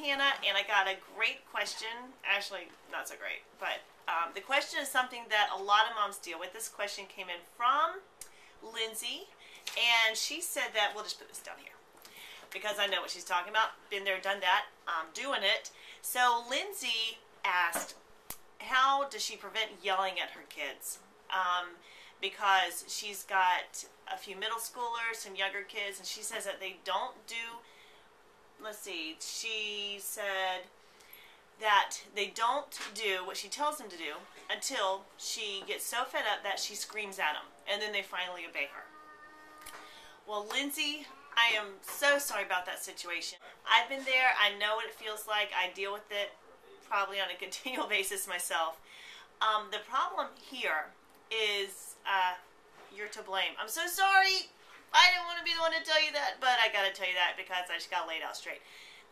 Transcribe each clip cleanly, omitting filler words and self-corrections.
Hannah, and I got a great question. Actually, not so great, but the question is something that a lot of moms deal with. This question came in from Lindsay, and she said that, we'll just put this down here, because I know what she's talking about. Been there, done that. I'm doing it. So Lindsay asked, how does she prevent yelling at her kids? Because she's got a few middle schoolers, some younger kids, and she says that they don't do, let's see, she said that they don't do what she tells them to do until she gets so fed up that she screams at them, and then they finally obey her. Well, Lindsay, I am so sorry about that situation. I've been there. I know what it feels like. I deal with it probably on a continual basis myself. The problem here is you're to blame. I'm so sorry. I didn't want to be the one to tell you that, but I got to tell you that because I just got laid out straight.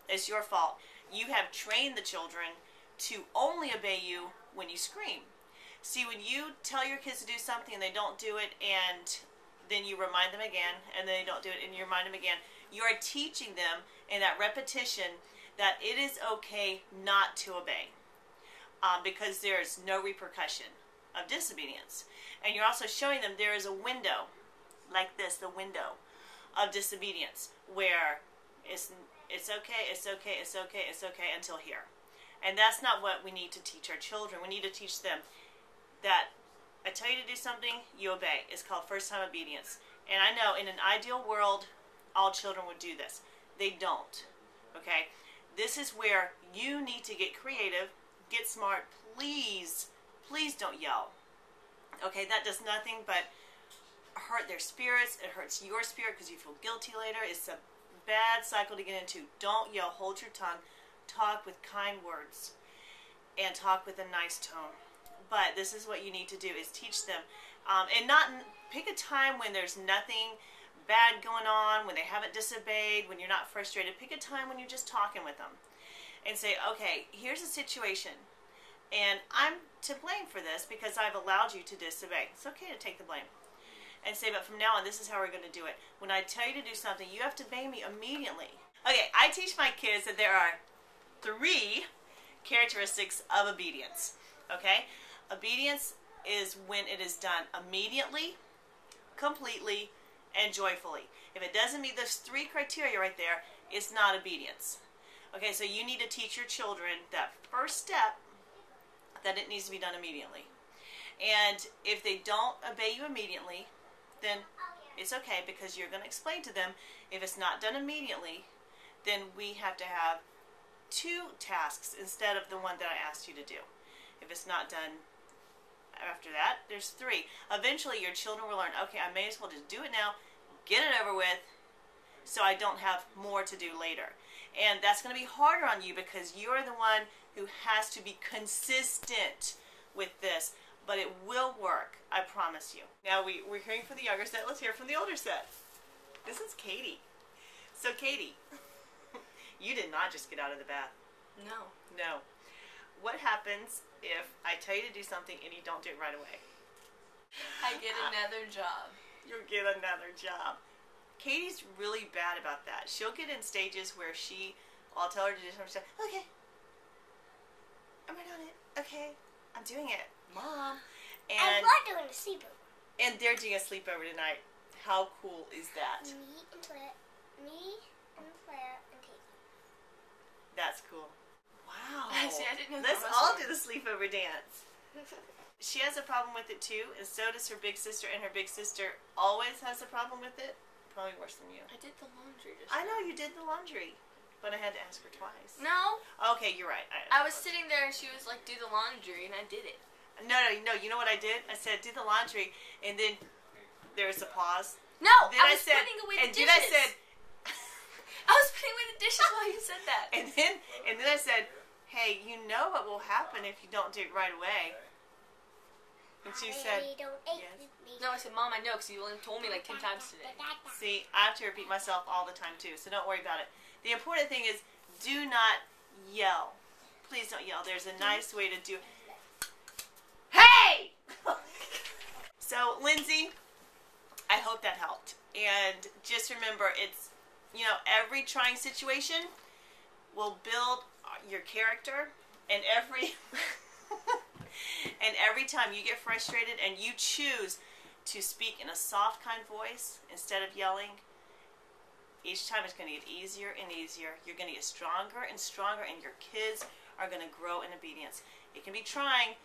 It's your fault. You have trained the children to only obey you when you scream. See, when you tell your kids to do something and they don't do it, and then you remind them again, and then they don't do it, and you remind them again, you are teaching them in that repetition that it is okay not to obey, because there's no repercussion of disobedience. And you're also showing them there is a window, like this, the window of disobedience, where it's okay, it's okay, it's okay, it's okay until here. And that's not what we need to teach our children. We need to teach them that I tell you to do something, you obey. It's called first-time obedience. And I know in an ideal world, all children would do this. They don't. Okay? This is where you need to get creative, get smart. Please, please don't yell. Okay? That does nothing but hurt their spirits. It hurts your spirit because you feel guilty later. It's a bad cycle to get into. Don't yell. Hold your tongue. Talk with kind words. And talk with a nice tone. But this is what you need to do, is teach them. And not pick a time when there's nothing bad going on, when they haven't disobeyed, when you're not frustrated. Pick a time when you're just talking with them. And say, okay, here's a situation. And I'm to blame for this because I've allowed you to disobey. It's okay to take the blame. And say, but from now on, this is how we're going to do it. When I tell you to do something, you have to obey me immediately. Okay, I teach my kids that there are 3 characteristics of obedience. Okay? Obedience is when it is done immediately, completely, and joyfully. If it doesn't meet those 3 criteria right there, it's not obedience. Okay, so you need to teach your children that first step, that it needs to be done immediately. And if they don't obey you immediately, then it's okay, because you're going to explain to them, if it's not done immediately, then we have to have 2 tasks instead of the one that I asked you to do. If it's not done after that, there's 3. Eventually your children will learn, okay, I may as well just do it now, get it over with, so I don't have more to do later. And that's going to be harder on you because you're the one who has to be consistent with this. But it will work, I promise you. Now we're hearing from the younger set. Let's hear from the older set. This is Katie. So Katie, you did not just get out of the bath. No. No. What happens if I tell you to do something and you don't do it right away? I get another job. You'll get another job. Katie's really bad about that. She'll get in stages where I'll tell her to do something. Okay. I'm right on it. Okay. I'm doing it. Mom. And we're doing a sleepover. And they're doing a sleepover tonight. How cool is that? Me and Claire and Tate. That's cool. Wow. See, I didn't know Let's all do the sleepover dance. She has a problem with it too, and so does her big sister, and her big sister always has a problem with it. Probably worse than you. I did the laundry just I know now. you did the laundry, but I had to ask her twice. No. Okay, you're right. I was sitting there and she was like, do the laundry, and I did it. No, you know what I did? I said, do the laundry, and then there was a pause. No, then I was putting away the dishes. And then I said... I was putting away the dishes while you said that. And then I said, hey, you know what will happen if you don't do it right away. And she said, yes. No, I said, Mom, I know, because you only told me like 10 times today. See, I have to repeat myself all the time too, so don't worry about it. The important thing is, do not yell. Please don't yell. There's a nice way to do it. Hey! So, Lindsay, I hope that helped. And just remember, it's, every trying situation will will build your character, and every time you get frustrated and you choose to speak in a soft, kind voice instead of yelling, each time it's going to get easier and easier. You're going to get stronger and stronger, and your kids are going to grow in obedience. It can be trying,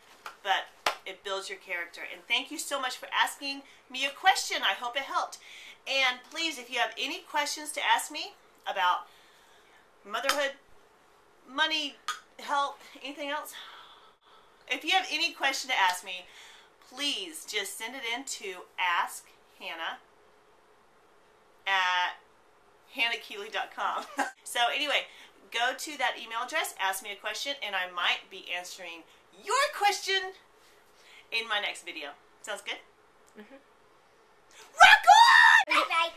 but it builds your character. And thank you so much for asking me a question. I hope it helped. And please, if you have any questions to ask me about motherhood, money, health, anything else, if you have any question to ask me, please just send it in to askhannah@hannahkeeley.com. So anyway, go to that email address, ask me a question, and I might be answering your question in my next video. Sounds good? Mm-hmm. Rock on! Bye-bye.